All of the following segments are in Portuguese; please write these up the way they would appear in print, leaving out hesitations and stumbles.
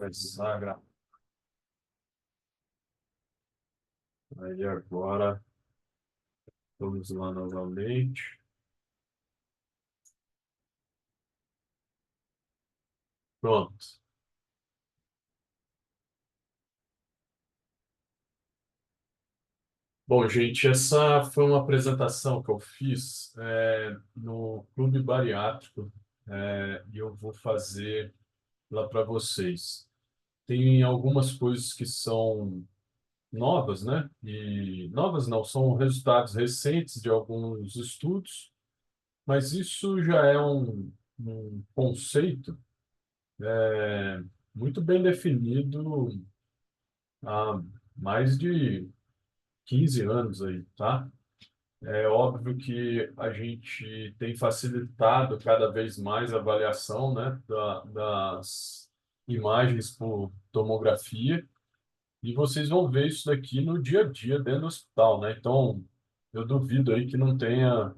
Começar a gravar. Aí agora, vamos lá novamente. Pronto. Bom, gente, essa foi uma apresentação que eu fiz no Clube Bariátrico e eu vou fazer lá para vocês. Tem algumas coisas que são novas, né? E novas não, são resultados recentes de alguns estudos, mas isso já é um conceito muito bem definido há mais de 15 anos aí, tá? É óbvio que a gente tem facilitado cada vez mais a avaliação, né, das imagens por tomografia, e vocês vão ver isso daqui no dia a dia dentro do hospital, né? Então, eu duvido aí que não tenha,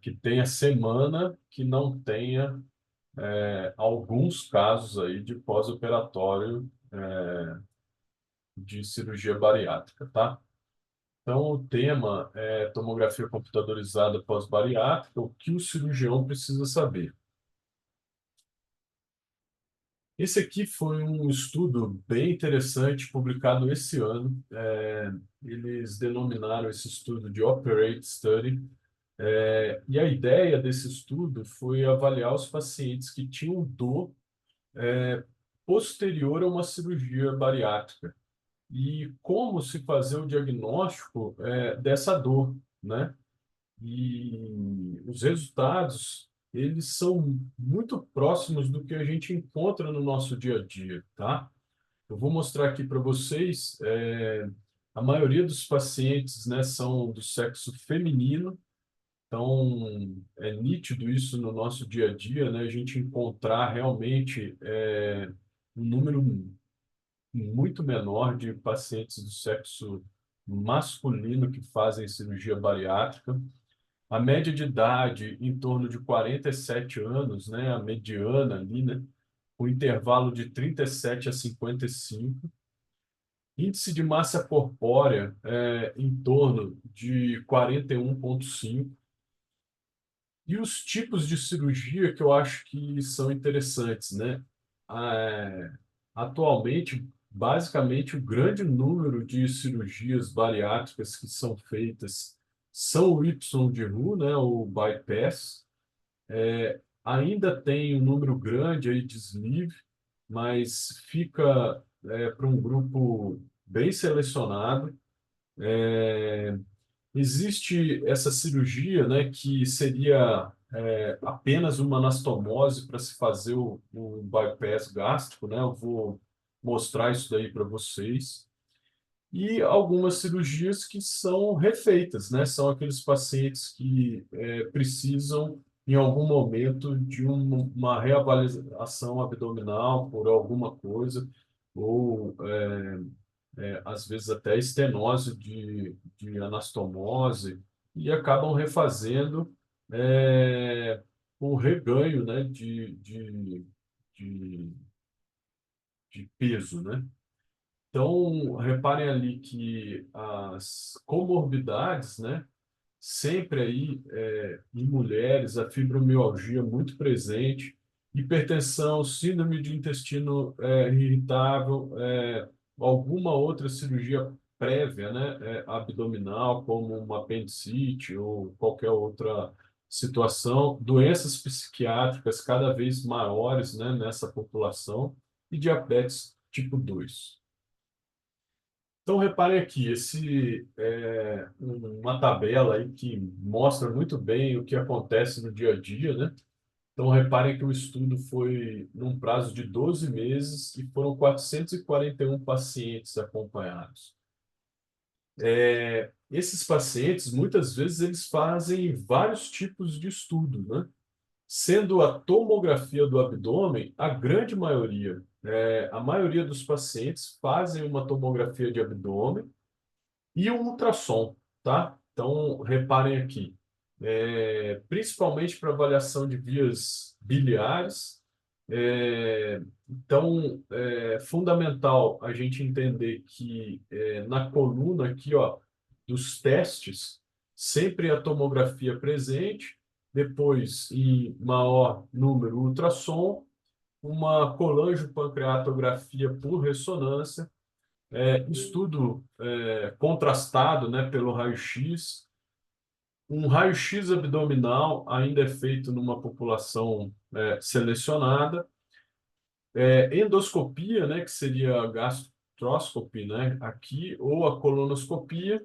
que tenha semana que não tenha alguns casos aí de pós-operatório de cirurgia bariátrica, tá? Então, o tema é tomografia computadorizada pós-bariátrica, o que o cirurgião precisa saber. Esse aqui foi um estudo bem interessante, publicado esse ano. Eles denominaram esse estudo de Operate Study. E a ideia desse estudo foi avaliar os pacientes que tinham dor posterior a uma cirurgia bariátrica e como se fazer o diagnóstico dessa dor, né? E os resultados, eles são muito próximos do que a gente encontra no nosso dia a dia, tá? Eu vou mostrar aqui para vocês, a maioria dos pacientes, né, são do sexo feminino, então é nítido isso no nosso dia a dia, né? A gente encontrar realmente um número muito menor de pacientes do sexo masculino que fazem cirurgia bariátrica. A média de idade em torno de 47 anos, né? A mediana ali, né? O intervalo de 37 a 55. Índice de massa corpórea em torno de 41,5. E os tipos de cirurgia que eu acho que são interessantes, né? É, atualmente, basicamente, o grande número de cirurgias bariátricas que são feitas são o Y de Roux, né? O bypass. Ainda tem um número grande aí de sleeve, mas fica para um grupo bem selecionado. Existe essa cirurgia, né, que seria apenas uma anastomose para se fazer o bypass gástrico, né? Eu vou mostrar isso daí para vocês. E algumas cirurgias que são refeitas, né? São aqueles pacientes que precisam, em algum momento, de uma reavaliação abdominal por alguma coisa, ou às vezes até estenose de anastomose, e acabam refazendo o reganho, né, de, de peso, né? Então, reparem ali que as comorbidades, né, sempre aí em mulheres, a fibromialgia muito presente, hipertensão, síndrome de intestino irritável, alguma outra cirurgia prévia, né, abdominal, como uma apendicite ou qualquer outra situação, doenças psiquiátricas cada vez maiores, né, nessa população e diabetes tipo 2. Então, reparem aqui, uma tabela aí que mostra muito bem o que acontece no dia a dia, né? Então, reparem que o estudo foi num prazo de 12 meses e foram 441 pacientes acompanhados. Esses pacientes, muitas vezes, eles fazem vários tipos de estudo, né? Sendo a tomografia do abdômen a grande maioria. A maioria dos pacientes fazem uma tomografia de abdômen e o ultrassom, tá? Então, reparem aqui, principalmente para avaliação de vias biliares, Então, é fundamental a gente entender que na coluna aqui, ó, dos testes, sempre a tomografia presente, depois, em maior número, ultrassom, uma colangiopancreatografia por ressonância, estudo contrastado, né, pelo raio-x, um raio-x abdominal ainda é feito numa população selecionada, endoscopia, né, que seria a gastroscopy, né, aqui, ou a colonoscopia,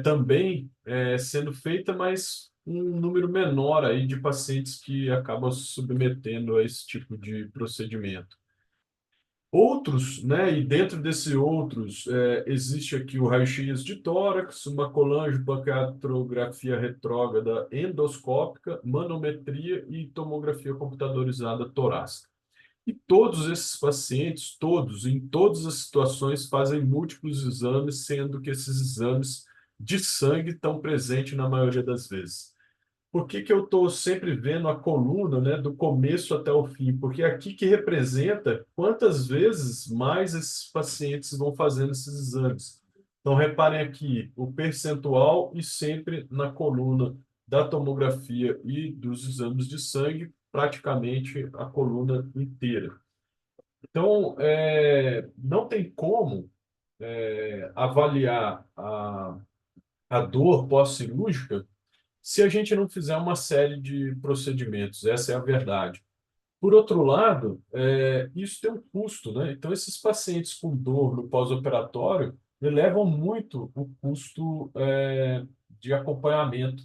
também sendo feita, mas um número menor aí de pacientes que acabam se submetendo a esse tipo de procedimento. Outros, né, e dentro desse outros, existe aqui o raio-x de tórax, uma colangiopancreatografia retrógrada endoscópica, manometria e tomografia computadorizada torácica. E todos esses pacientes, todos, em todas as situações, fazem múltiplos exames, sendo que esses exames de sangue estão presentes na maioria das vezes. Por que que eu estou sempre vendo a coluna, né, do começo até o fim? Porque é aqui que representa quantas vezes mais esses pacientes vão fazendo esses exames. Então, reparem aqui o percentual e sempre na coluna da tomografia e dos exames de sangue, praticamente a coluna inteira. Então, não tem como avaliar a dor pós-cirúrgica se a gente não fizer uma série de procedimentos, essa é a verdade. Por outro lado, isso tem um custo, né? Então, esses pacientes com dor no pós-operatório elevam muito o custo, de acompanhamento.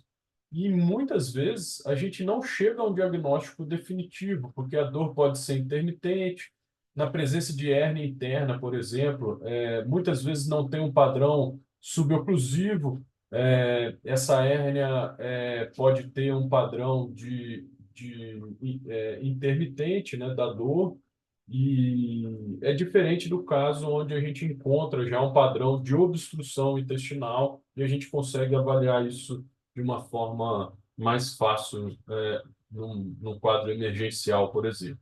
E muitas vezes a gente não chega a um diagnóstico definitivo, porque a dor pode ser intermitente, na presença de hérnia interna, por exemplo, muitas vezes não tem um padrão suboclusivo, essa hérnia pode ter um padrão de intermitente, né, da dor, e é diferente do caso onde a gente encontra já um padrão de obstrução intestinal e a gente consegue avaliar isso de uma forma mais fácil, num quadro emergencial, por exemplo.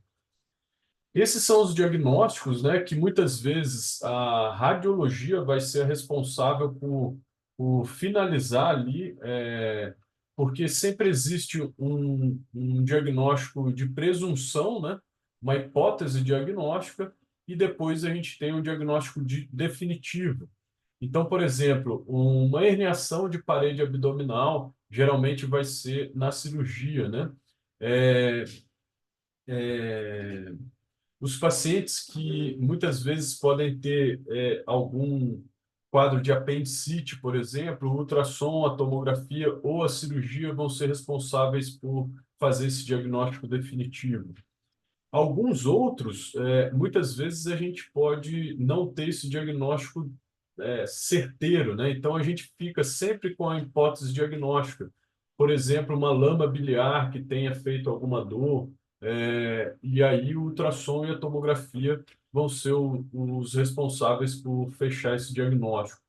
Esses são os diagnósticos, né, que muitas vezes a radiologia vai ser responsável por finalizar ali, porque sempre existe um diagnóstico de presunção, né, uma hipótese diagnóstica, e depois a gente tem um diagnóstico definitivo. Então, por exemplo, uma herniação de parede abdominal geralmente vai ser na cirurgia, né? É, é, os pacientes que muitas vezes podem ter algum quadro de apendicite, por exemplo, o ultrassom, a tomografia ou a cirurgia vão ser responsáveis por fazer esse diagnóstico definitivo. Alguns outros, muitas vezes a gente pode não ter esse diagnóstico certeiro, né? Então a gente fica sempre com a hipótese diagnóstica. Por exemplo, uma lama biliar que tenha feito alguma dor, e aí o ultrassom e a tomografia vão ser os responsáveis por fechar esse diagnóstico.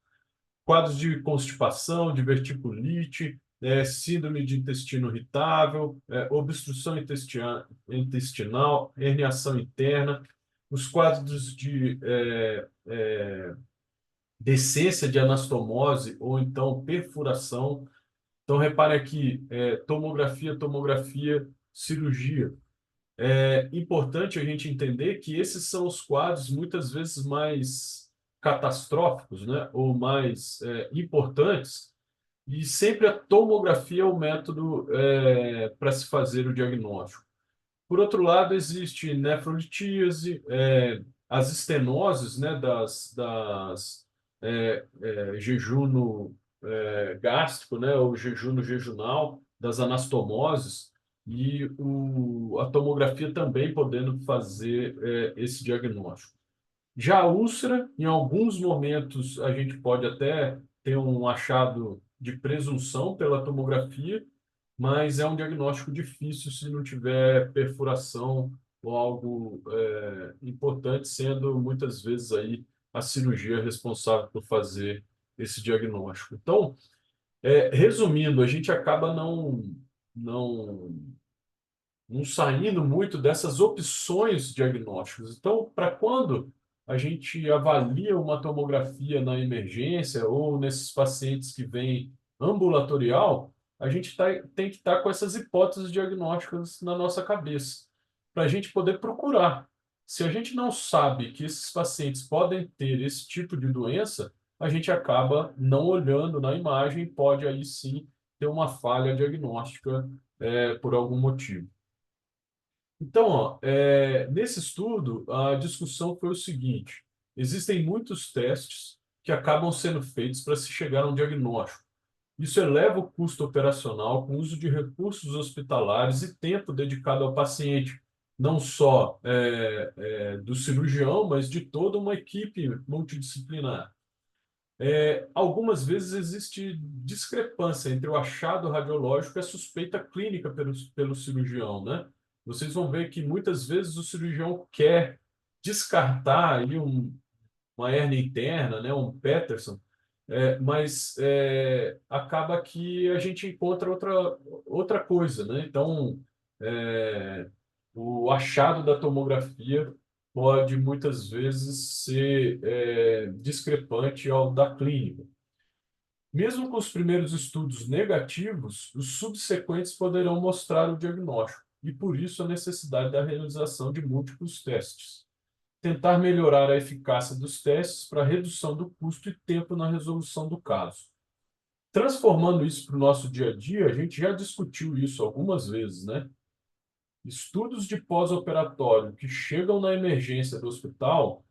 Quadros de constipação, diverticulite, síndrome de intestino irritável, obstrução intestinal, herniação interna, os quadros de decência de anastomose ou então perfuração. Então, repare aqui, tomografia, tomografia, cirurgia. É importante a gente entender que esses são os quadros muitas vezes mais catastróficos, né? Ou mais importantes, e sempre a tomografia é o método para se fazer o diagnóstico. Por outro lado, existe nefrolitíase, as estenoses, né, jejuno gástrico, né, ou jejuno jejunal, das anastomoses, e a tomografia também podendo fazer esse diagnóstico. Já a úlcera, em alguns momentos, a gente pode até ter um achado de presunção pela tomografia, mas é um diagnóstico difícil se não tiver perfuração ou algo importante, sendo muitas vezes aí a cirurgia responsável por fazer esse diagnóstico. Então, resumindo, a gente acaba não não saindo muito dessas opções diagnósticas. Então, para quando a gente avalia uma tomografia na emergência ou nesses pacientes que vêm ambulatorial, a gente tem que estar com essas hipóteses diagnósticas na nossa cabeça, para a gente poder procurar. Se a gente não sabe que esses pacientes podem ter esse tipo de doença, a gente acaba não olhando na imagem, pode aí sim ter uma falha diagnóstica por algum motivo. Então, ó, nesse estudo, a discussão foi o seguinte: existem muitos testes que acabam sendo feitos para se chegar a um diagnóstico. Isso eleva o custo operacional com o uso de recursos hospitalares e tempo dedicado ao paciente, não só do cirurgião, mas de toda uma equipe multidisciplinar. Algumas vezes existe discrepância entre o achado radiológico e a suspeita clínica pelo cirurgião, né? Vocês vão ver que muitas vezes o cirurgião quer descartar aí uma hérnia interna, né, um Peterson, mas acaba que a gente encontra outra coisa, né? Então, é, o achado da tomografia pode muitas vezes ser discrepante ao da clínica. Mesmo com os primeiros estudos negativos, os subsequentes poderão mostrar o diagnóstico, e por isso a necessidade da realização de múltiplos testes. Tentar melhorar a eficácia dos testes para redução do custo e tempo na resolução do caso. Transformando isso para o nosso dia a dia, a gente já discutiu isso algumas vezes, né? Estudos de pós-operatório que chegam na emergência do hospital,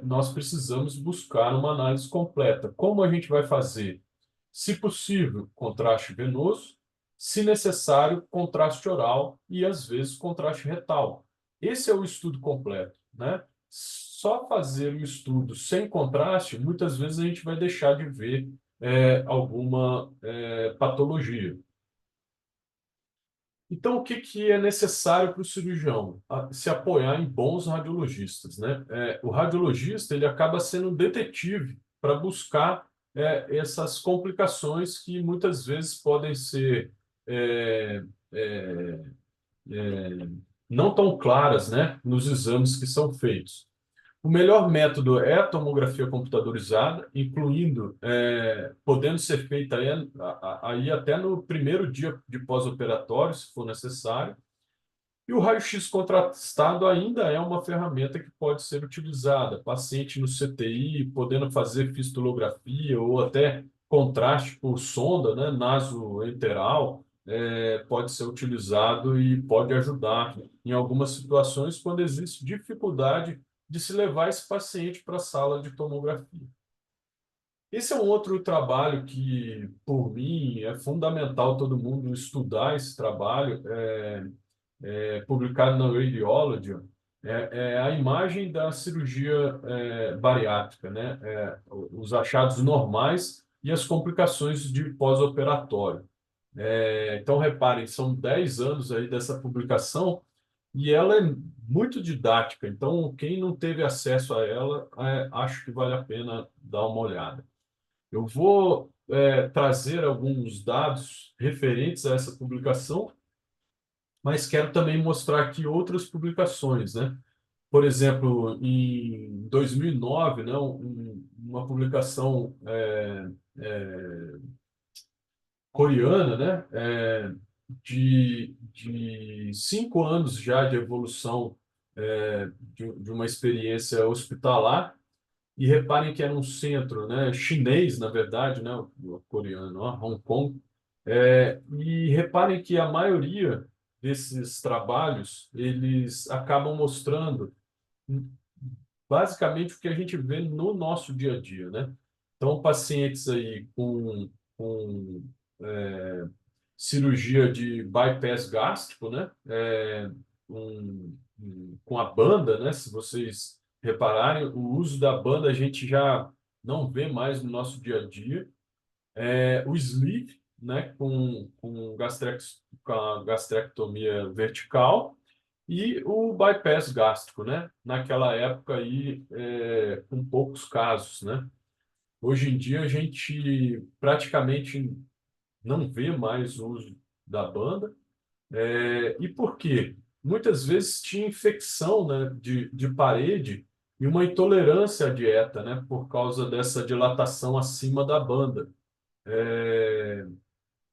nós precisamos buscar uma análise completa. Como a gente vai fazer? Se possível, contraste venoso, se necessário, contraste oral e, às vezes, contraste retal. Esse é o estudo completo, né? Só fazer o estudo sem contraste, muitas vezes a gente vai deixar de ver alguma patologia. Então, o que que é necessário para o cirurgião? Se apoiar em bons radiologistas, né? O radiologista ele acaba sendo um detetive para buscar essas complicações que muitas vezes podem ser é, é, não tão claras, né, nos exames que são feitos. O melhor método é a tomografia computadorizada, incluindo, podendo ser feita aí até no primeiro dia de pós-operatório, se for necessário. E o raio-x contrastado ainda é uma ferramenta que pode ser utilizada. Paciente no CTI, podendo fazer fistulografia ou até contraste por sonda, né, nasoenteral, pode ser utilizado e pode ajudar em algumas situações quando existe dificuldade de se levar esse paciente para a sala de tomografia. Esse é um outro trabalho que, por mim, é fundamental todo mundo estudar esse trabalho. Publicado na Radiology, é a imagem da cirurgia bariátrica, né? Os achados normais e as complicações de pós-operatório. Então, reparem, são 10 anos aí dessa publicação e ela é muito didática. Então, quem não teve acesso a ela, acho que vale a pena dar uma olhada. Eu vou trazer alguns dados referentes a essa publicação, mas quero também mostrar aqui outras publicações, né? Por exemplo, em 2009, né, uma publicação coreana, né, de 5 anos já de evolução de uma experiência hospitalar, e reparem que era um centro, né, chinês, na verdade, né, o coreano, ó, Hong Kong. E reparem que a maioria desses trabalhos, eles acabam mostrando basicamente o que a gente vê no nosso dia a dia, né? Então, pacientes aí com cirurgia de bypass gástrico, né? Com a banda, né? Se vocês repararem, o uso da banda a gente já não vê mais no nosso dia a dia. O sleeve, né, com a gastrectomia vertical, e o bypass gástrico, né, naquela época aí, com poucos casos, né. Hoje em dia a gente praticamente não vê mais o uso da banda, E por quê? Muitas vezes tinha infecção, né, de parede e uma intolerância à dieta, né, por causa dessa dilatação acima da banda. É,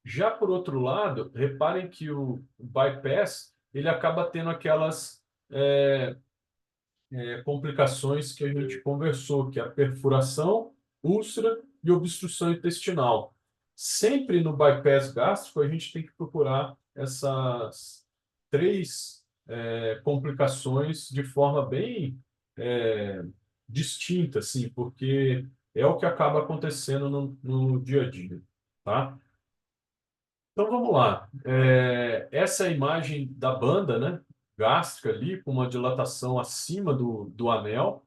Já por outro lado, reparem que o bypass ele acaba tendo aquelas complicações que a gente conversou, que é a perfuração, úlcera e obstrução intestinal. Sempre no bypass gástrico, a gente tem que procurar essas três complicações de forma bem é, distinta, assim, porque é o que acaba acontecendo no dia a dia, tá? Então vamos lá. Essa é a imagem da banda, né? Gástrica ali, com uma dilatação acima do anel.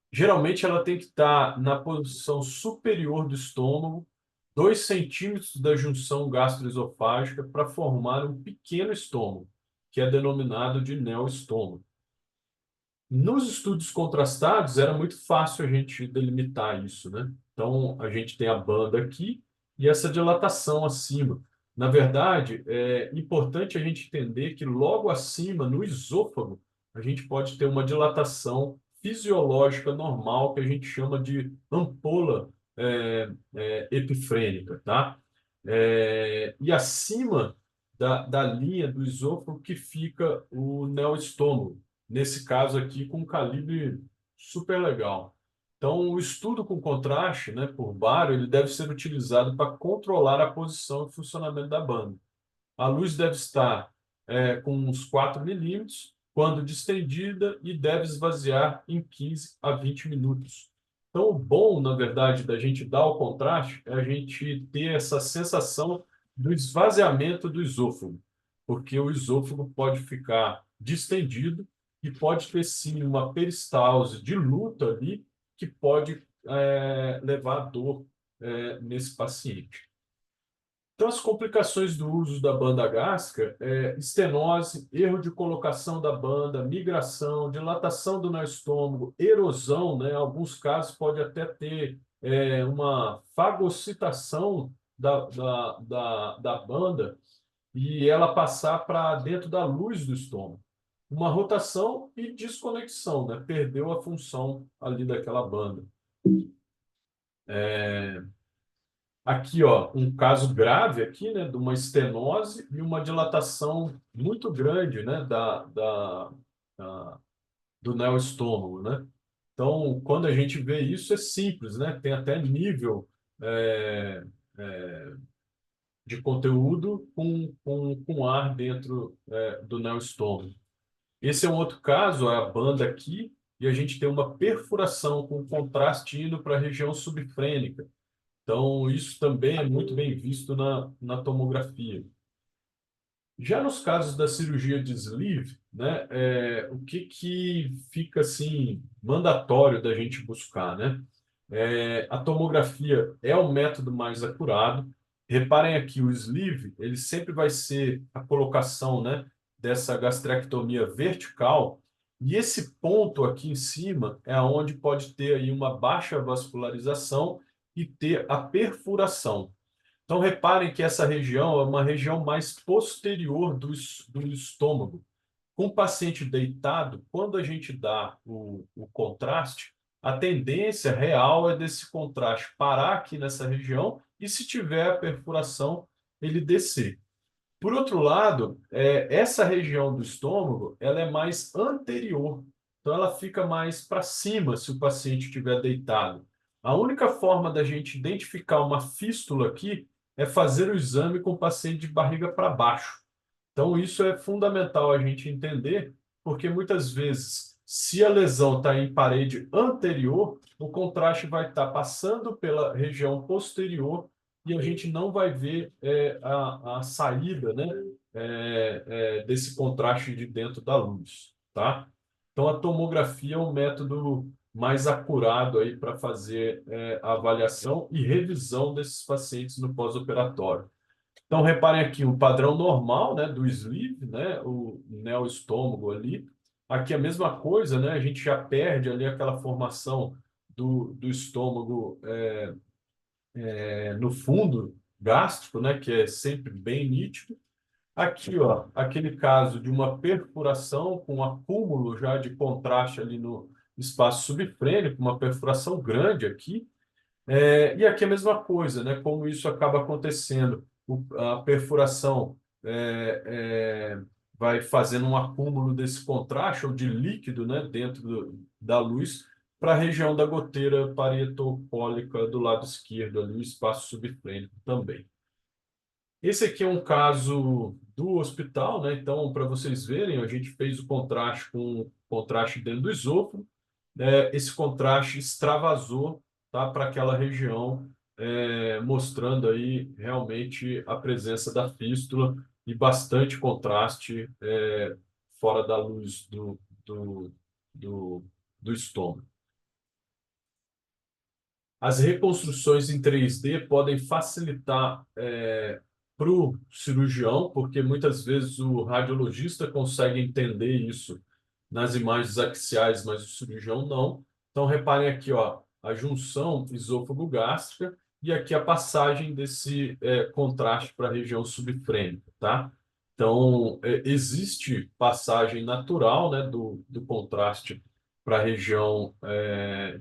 Geralmente ela tem que estar na posição superior do estômago, 2 centímetros da junção gastroesofágica, para formar um pequeno estômago, que é denominado de neoestômago. Nos estudos contrastados, era muito fácil a gente delimitar isso, né? Então, a gente tem a banda aqui e essa dilatação acima. Na verdade, é importante a gente entender que logo acima, no esôfago, a gente pode ter uma dilatação fisiológica normal, que a gente chama de ampola epifrênica, tá? E acima da linha do esôfago que fica o neoestômago, nesse caso aqui com um calibre super legal. Então, o estudo com contraste, né, por bário, ele deve ser utilizado para controlar a posição e funcionamento da banda. A luz deve estar com uns 4 milímetros quando distendida e deve esvaziar em 15 a 20 minutos. Então, o bom, na verdade, da gente dar o contraste é a gente ter essa sensação do esvaziamento do esôfago, porque o esôfago pode ficar distendido e pode ter, sim, uma peristalse de luto ali que pode levar a dor nesse paciente. Então, as complicações do uso da banda gástrica é estenose, erro de colocação da banda, migração, dilatação do estômago, erosão, né? Em alguns casos pode até ter uma fagocitação da banda e ela passar para dentro da luz do estômago. Uma rotação e desconexão, né? Perdeu a função ali daquela banda. Aqui, ó, um caso grave aqui, né, de uma estenose e uma dilatação muito grande, né, do neoestômago, né? Então, quando a gente vê isso, é simples, né? Tem até nível é, é, de conteúdo com ar dentro do neoestômago. Esse é um outro caso, é a banda aqui, e a gente tem uma perfuração com contraste indo para a região subfrênica. Então, isso também é muito bem visto na tomografia. Já nos casos da cirurgia de sleeve, né, o que fica assim mandatório da gente buscar, né? A tomografia é o método mais acurado. Reparem aqui, o sleeve, ele sempre vai ser a colocação, né, dessa gastrectomia vertical, e esse ponto aqui em cima é onde pode ter aí uma baixa vascularização e ter a perfuração. Então, reparem que essa região é uma região mais posterior do estômago. Com o paciente deitado, quando a gente dá o contraste, a tendência real é desse contraste parar aqui nessa região e, se tiver a perfuração, ele descer. Por outro lado, essa região do estômago, ela é mais anterior, então ela fica mais para cima se o paciente estiver deitado. A única forma da gente identificar uma fístula aqui é fazer o exame com o paciente de barriga para baixo. Então, isso é fundamental a gente entender, porque muitas vezes, se a lesão está em parede anterior, o contraste vai estar passando pela região posterior e a gente não vai ver a saída, né, desse contraste de dentro da luz, tá? Então, a tomografia é um método mais acurado aí para fazer a avaliação e revisão desses pacientes no pós-operatório. Então, reparem aqui o padrão normal, né, do sleeve, né, o neoestômago ali. Aqui a mesma coisa, né, a gente já perde ali aquela formação do estômago no fundo gástrico, né, que é sempre bem nítido. Aqui, ó, aquele caso de uma perfuração com acúmulo já de contraste ali no espaço subfrênico, uma perfuração grande aqui. E aqui a mesma coisa, né? Como isso acaba acontecendo, a perfuração vai fazendo um acúmulo desse contraste ou de líquido, né, dentro da luz para a região da goteira parietopólica do lado esquerdo, ali, o espaço subfrênico também. Esse aqui é um caso do hospital, né? Então, para vocês verem, a gente fez o contraste com contraste dentro do esôfago. Esse contraste extravasou, tá, para aquela região, mostrando aí realmente a presença da fístula e bastante contraste fora da luz do, do estômago. As reconstruções em 3D podem facilitar para o cirurgião, porque muitas vezes o radiologista consegue entender isso nas imagens axiais, mas o cirurgião não. Então, reparem aqui, ó, a junção esôfago-gástrica e aqui a passagem desse contraste para a região subfrênica, tá? Então, existe passagem natural, né, do contraste para a região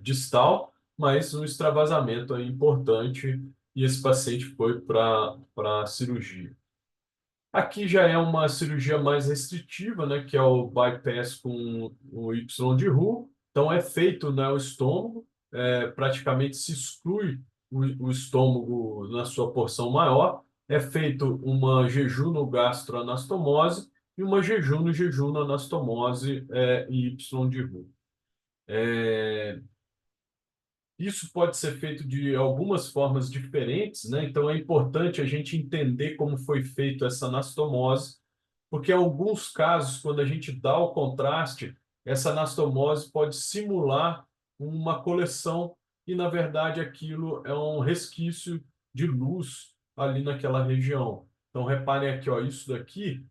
distal, mas um extravasamento é importante e esse paciente foi para a cirurgia. Aqui já é uma cirurgia mais restritiva, né, que é o bypass com o Y de Roux. Então é feito, né, o estômago, praticamente se exclui o estômago na sua porção maior. É feito uma jejuno-gastroanastomose e uma jejuno-jejuno-anastomose em Y de Roux. Isso pode ser feito de algumas formas diferentes, né? Então é importante a gente entender como foi feito essa anastomose, porque em alguns casos, quando a gente dá o contraste, essa anastomose pode simular uma coleção e, na verdade, aquilo é um resquício de luz ali naquela região. Então, reparem aqui, ó, isso daqui,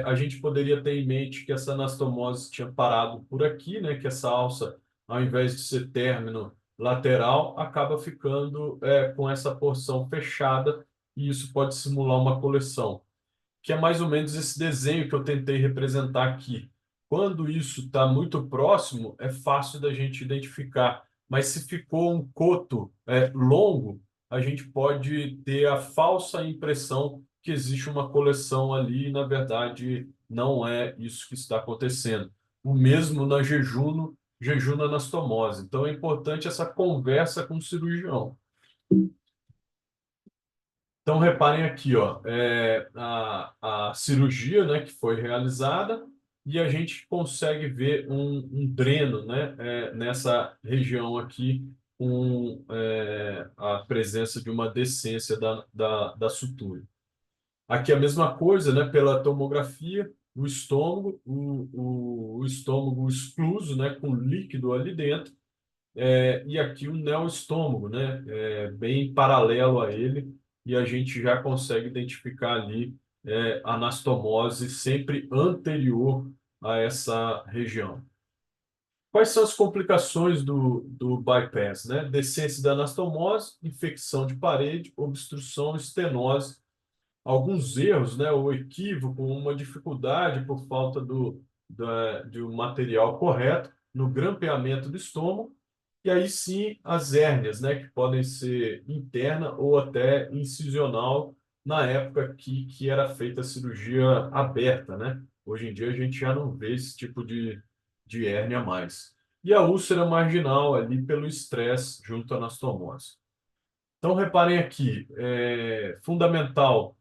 a gente poderia ter em mente que essa anastomose tinha parado por aqui, né? Que essa alça, ao invés de ser término lateral, acaba ficando com essa porção fechada e isso pode simular uma coleção, que é mais ou menos esse desenho que eu tentei representar aqui. Quando isso está muito próximo, é fácil da gente identificar, mas se ficou um coto longo, a gente pode ter a falsa impressão que existe uma coleção ali e, na verdade, não é isso que está acontecendo. O mesmo na jejuno-anastomose. Então, é importante essa conversa com o cirurgião. Então, reparem aqui, ó, a cirurgia, né, que foi realizada e a gente consegue ver um dreno, né, nessa região aqui com a presença de uma descência da sutura. Aqui a mesma coisa, né, pela tomografia, o estômago, o estômago excluso, né, com líquido ali dentro, e aqui o neoestômago, né? Bem paralelo a ele, e a gente já consegue identificar ali a anastomose sempre anterior a essa região. Quais são as complicações do bypass, né? Descência da anastomose, infecção de parede, obstrução, estenose, alguns erros, né? O equívoco, uma dificuldade por falta de um material correto no grampeamento do estômago, e aí sim as hérnias, né, que podem ser interna ou até incisional na época que era feita a cirurgia aberta, né? Hoje em dia a gente já não vê esse tipo de hérnia mais. E a úlcera marginal ali pelo estresse junto à anastomose. Então reparem aqui, fundamental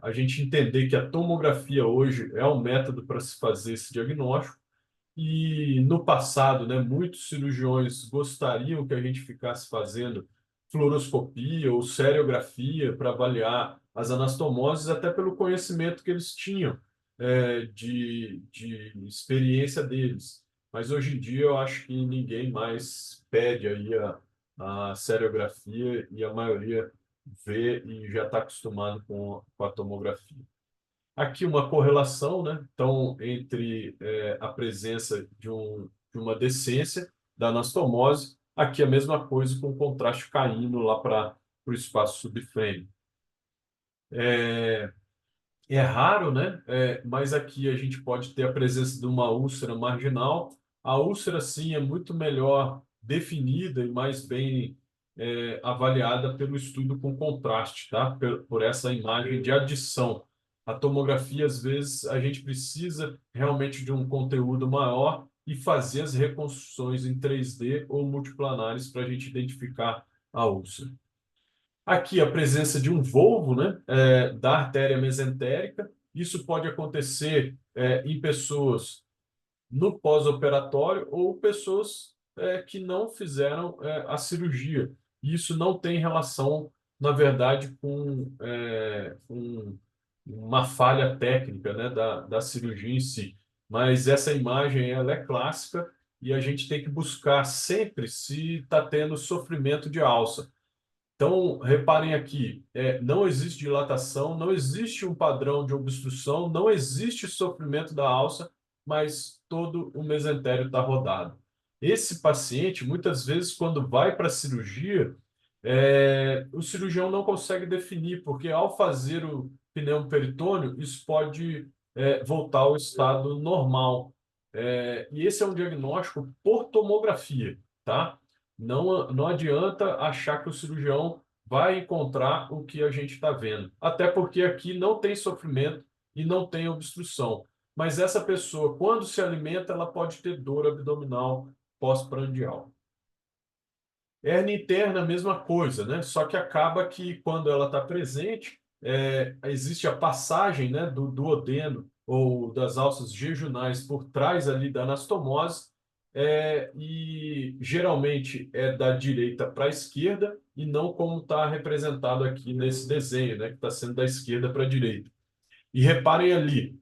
a gente entender que a tomografia hoje é um método para se fazer esse diagnóstico. E no passado, né, muitos cirurgiões gostariam que a gente ficasse fazendo fluoroscopia ou seriografia para avaliar as anastomoses, até pelo conhecimento que eles tinham de experiência deles. Mas hoje em dia eu acho que ninguém mais pede aí a seriografia e a maioria vê e já está acostumado com a tomografia. Aqui uma correlação, né? Então, entre a presença de uma decência da anastomose, aqui a mesma coisa com o contraste caindo lá para o espaço subfrênico. É raro, né? Mas aqui a gente pode ter a presença de uma úlcera marginal. A úlcera, sim, é muito melhor definida e mais bem avaliada pelo estudo com contraste, tá? Por essa imagem de adição. A tomografia, às vezes, a gente precisa realmente de um conteúdo maior e fazer as reconstruções em 3D ou multiplanares para a gente identificar a úlcera. Aqui a presença de um volvo, né, da artéria mesentérica. Isso pode acontecer em pessoas no pós-operatório ou pessoas que não fizeram a cirurgia. Isso não tem relação, na verdade, com uma falha técnica, né, da cirurgia em si. Mas essa imagem ela é clássica e a gente tem que buscar sempre se está tendo sofrimento de alça. Então, reparem aqui, não existe dilatação, não existe um padrão de obstrução, não existe sofrimento da alça, mas todo o mesentério está rodado. Esse paciente, muitas vezes, quando vai para a cirurgia, o cirurgião não consegue definir, porque ao fazer o pneumoperitônio, isso pode voltar ao estado normal. E esse é um diagnóstico por tomografia, tá? Não adianta achar que o cirurgião vai encontrar o que a gente está vendo. Até porque aqui não tem sofrimento e não tem obstrução. Mas essa pessoa, quando se alimenta, ela pode ter dor abdominal pós-prandial. Hernia interna, mesma coisa, né? Só que acaba que quando ela está presente, existe a passagem, né, do duodeno ou das alças jejunais por trás ali da anastomose, e geralmente é da direita para a esquerda e não como está representado aqui nesse desenho, né, que está sendo da esquerda para a direita. E reparem ali,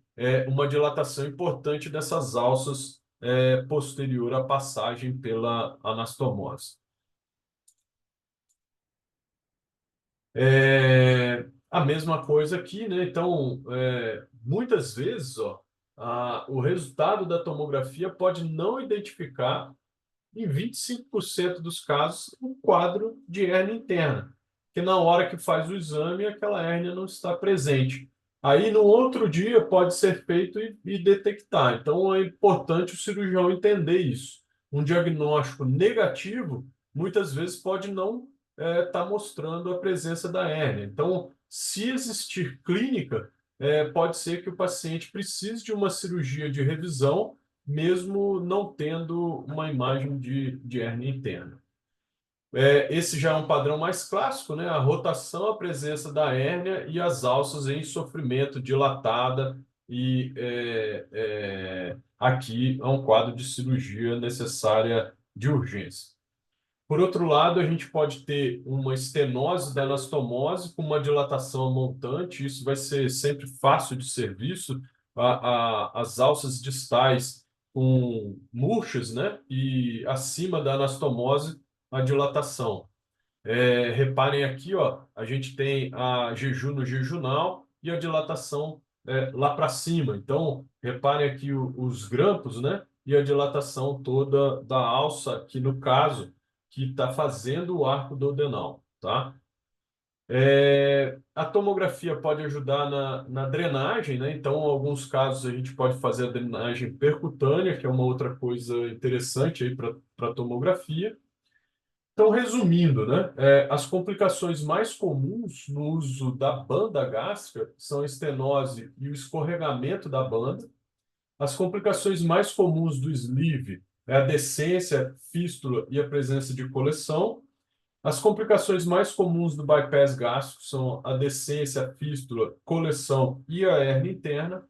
uma dilatação importante dessas alças posterior à passagem pela anastomose. A mesma coisa aqui, né? Então, muitas vezes, ó, o resultado da tomografia pode não identificar, em 25% dos casos, um quadro de hérnia interna, que na hora que faz o exame, aquela hérnia não está presente. Aí, no outro dia, pode ser feito e detectar. Então, é importante o cirurgião entender isso. Um diagnóstico negativo, muitas vezes, pode não estar mostrando a presença da hérnia. Então, se existir clínica, pode ser que o paciente precise de uma cirurgia de revisão mesmo não tendo uma imagem de hérnia interna. Esse já é um padrão mais clássico, né? A rotação, a presença da hérnia e as alças em sofrimento dilatada aqui é um quadro de cirurgia necessária de urgência. Por outro lado, a gente pode ter uma estenose da anastomose com uma dilatação montante, isso vai ser sempre fácil de ser visto, as alças distais com murchas, né? E acima da anastomose, a dilatação. Reparem aqui, ó, a gente tem a jejum no jejunal e a dilatação lá para cima. Então, reparem aqui os grampos, né? E a dilatação toda da alça, que no caso, que está fazendo o arco duodenal, tá? A tomografia pode ajudar na drenagem, né? Então, em alguns casos, a gente pode fazer a drenagem percutânea, que é uma outra coisa interessante aí para tomografia. Então, resumindo, né, as complicações mais comuns no uso da banda gástrica são a estenose e o escorregamento da banda. As complicações mais comuns do sleeve é a decência, fístula e a presença de coleção. As complicações mais comuns do bypass gástrico são a decência, fístula, coleção e a hérnia interna.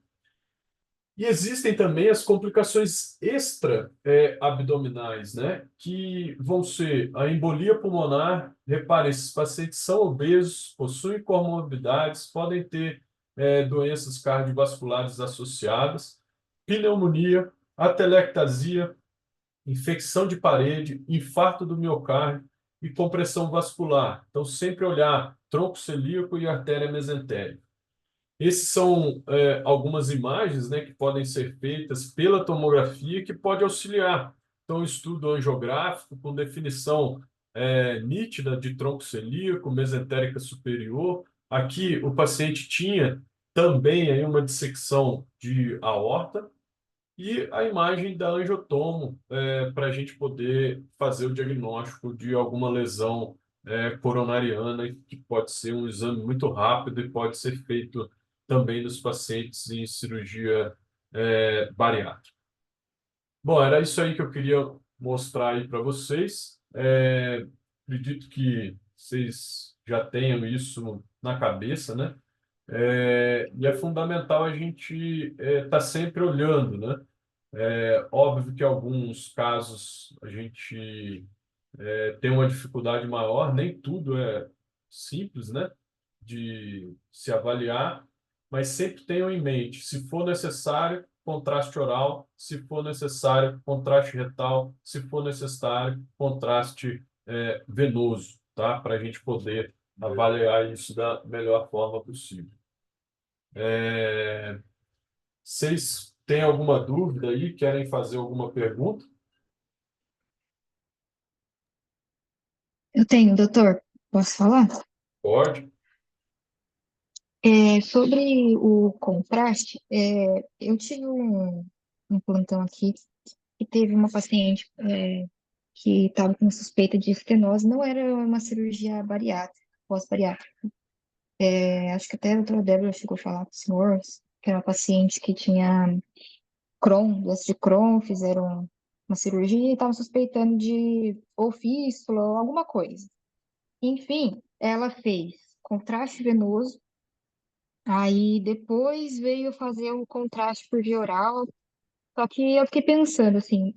E existem também as complicações extra-abdominais, né? Que vão ser a embolia pulmonar. Repare, esses pacientes são obesos, possuem comorbidades, podem ter doenças cardiovasculares associadas, pneumonia, atelectasia, infecção de parede, infarto do miocárdio e compressão vascular. Então, sempre olhar tronco celíaco e artéria mesentérica. Esses são algumas imagens, né, que podem ser feitas pela tomografia que pode auxiliar. Então, estudo angiográfico com definição nítida de tronco celíaco, mesentérica superior. Aqui, o paciente tinha também aí uma dissecção de aorta e a imagem da angiotomo, para a gente poder fazer o diagnóstico de alguma lesão coronariana, que pode ser um exame muito rápido e pode ser feito também nos pacientes em cirurgia bariátrica. Bom, era isso aí que eu queria mostrar aí para vocês. Acredito que vocês já tenham isso na cabeça, né? E é fundamental a gente estar sempre olhando, né? É óbvio que em alguns casos a gente tem uma dificuldade maior, nem tudo é simples, né, de se avaliar, mas sempre tenham em mente, se for necessário, contraste oral, se for necessário, contraste retal, se for necessário, contraste venoso, tá, para a gente poder avaliar isso da melhor forma possível. Vocês têm alguma dúvida aí? Querem fazer alguma pergunta? Eu tenho, doutor. Posso falar? Pode. Sobre o contraste, eu tive um plantão aqui e teve uma paciente que estava com suspeita de estenose, não era uma cirurgia bariátrica, pós-bariátrica. Acho que até a doutora Débora chegou a falar com o senhor, que era uma paciente que tinha Crohn, doença de Crohn, fizeram uma cirurgia e estavam suspeitando de ou fístula ou alguma coisa. Enfim, ela fez contraste venoso. Aí depois veio fazer o contraste por via oral. Só que eu fiquei pensando assim,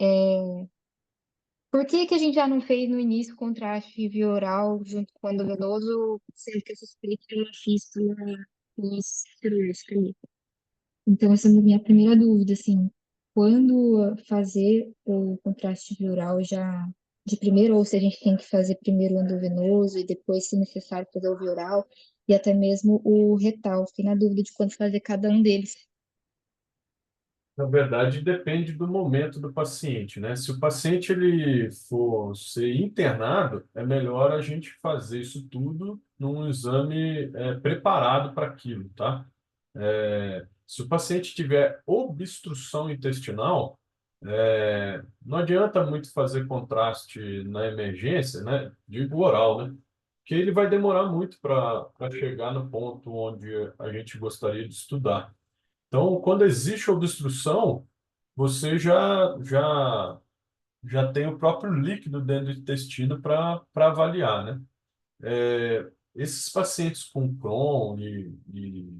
por que que a gente já não fez no início o contraste via oral junto com o endovenoso, sendo que eu suspeito de uma fístula cirúrgica ali? Então essa é a minha primeira dúvida, assim, quando fazer o contraste via oral já de primeiro, ou se a gente tem que fazer primeiro o endovenoso e depois, se necessário, fazer o via oral e até mesmo o retal. Fiquei na dúvida de quando fazer cada um deles. Na verdade, depende do momento do paciente, né? Se o paciente ele for ser internado, é melhor a gente fazer isso tudo num exame preparado para aquilo, tá? Se o paciente tiver obstrução intestinal, não adianta muito fazer contraste na emergência, né? Digo oral, né? Que ele vai demorar muito para chegar no ponto onde a gente gostaria de estudar. Então, quando existe obstrução, você já tem o próprio líquido dentro do intestino para avaliar, né? Esses pacientes com Crohn e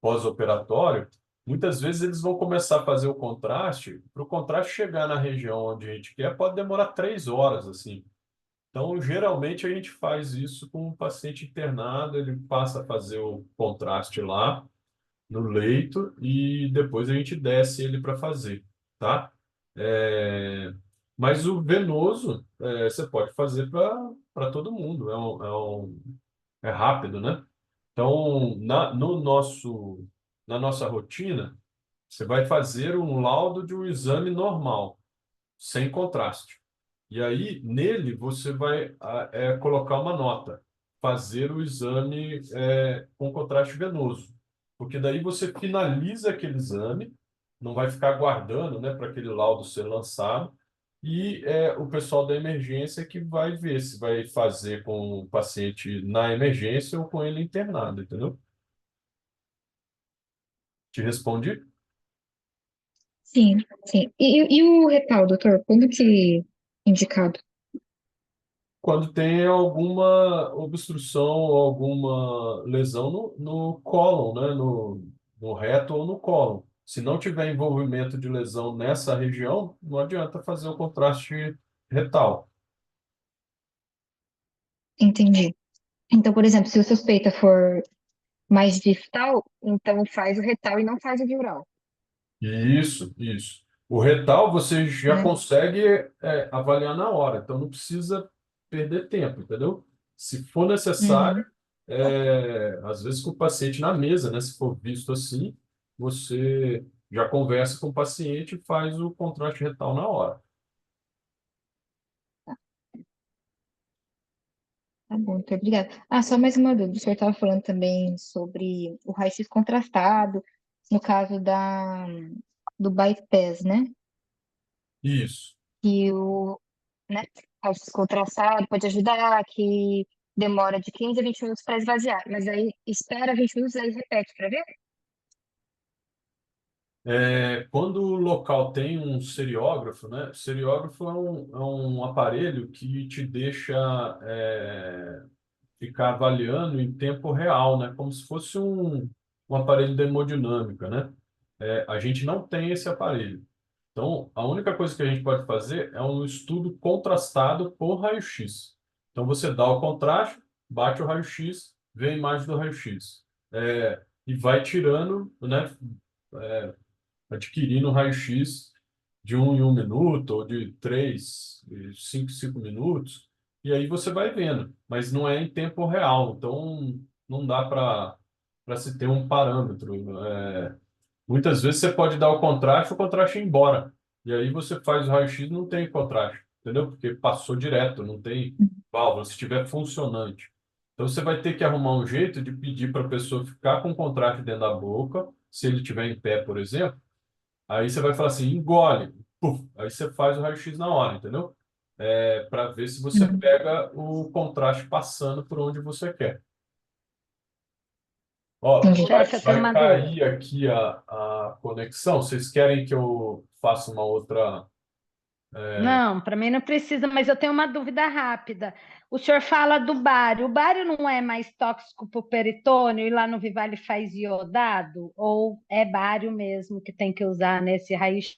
pós-operatório, muitas vezes eles vão começar a fazer o contraste. Para o contraste chegar na região onde a gente quer, pode demorar 3 horas, assim. Então, geralmente, a gente faz isso com o paciente internado, ele passa a fazer o contraste lá no leito e depois a gente desce ele para fazer, tá? É, Mas o venoso você pode fazer para todo mundo, é rápido, né? Então, na nossa rotina, você vai fazer um laudo de um exame normal, sem contraste. E aí, nele, você vai colocar uma nota, fazer o exame com contraste venoso. Porque daí você finaliza aquele exame, não vai ficar aguardando, né, para aquele laudo ser lançado, e o pessoal da emergência que vai ver se vai fazer com o paciente na emergência ou com ele internado, entendeu? Te respondi? Sim, sim. E o retal, doutor? Quando que indicado? Quando tem alguma obstrução ou alguma lesão no cólon, né? No reto ou no cólon. Se não tiver envolvimento de lesão nessa região, não adianta fazer o contraste retal. Entendi. Então, por exemplo, se a suspeita for mais distal, então faz o retal e não faz o viral, Isso, isso. O retal você já né? consegue avaliar na hora, então não precisa perder tempo, entendeu? Se for necessário, Uhum. às vezes com o paciente na mesa, né? Se for visto assim, você já conversa com o paciente e faz o contraste retal na hora. Tá, Tá bom, muito obrigada. Ah, só mais uma dúvida. O senhor estava falando também sobre o raio-x contrastado, no caso do bypass, né? Isso. Que o, né, raio-x contrastado pode ajudar, que demora de 15 a 20 minutos para esvaziar. Mas aí espera 20 minutos, aí repete para ver? Quando o local tem um seriógrafo, né? Seriógrafo é um aparelho que te deixa ficar avaliando em tempo real, né? Como se fosse um aparelho de hemodinâmica, né? A gente não tem esse aparelho. Então, a única coisa que a gente pode fazer é um estudo contrastado por raio-x. Então, você dá o contraste, bate o raio-x, vê a imagem do raio-x. E vai tirando, né? Adquirindo raio-x de 1 em 1 minuto, ou de 3, 5 em 5 minutos, e aí você vai vendo, mas não é em tempo real, então não dá para se ter um parâmetro. Muitas vezes você pode dar o contraste ir embora, e aí você faz o raio-x e não tem contraste, entendeu? Porque passou direto, não tem válvula, se estiver funcionante. Então você vai ter que arrumar um jeito de pedir para a pessoa ficar com contraste dentro da boca, se ele estiver em pé, por exemplo. Aí você vai falar assim, engole. Puf, aí você faz o raio-x na hora, entendeu? Para ver se você Uhum. pega o contraste passando por onde você quer. Ó, Entendi. vai, Chefe, eu tenho vai uma dúvida. cair aqui a conexão. Vocês querem que eu faça uma outra? Não, para mim não precisa, mas eu tenho uma dúvida rápida. O senhor fala do bário. O bário não é mais tóxico para o peritônio e lá no Vivale faz iodado? Ou é bário mesmo que tem que usar nesse raio-x?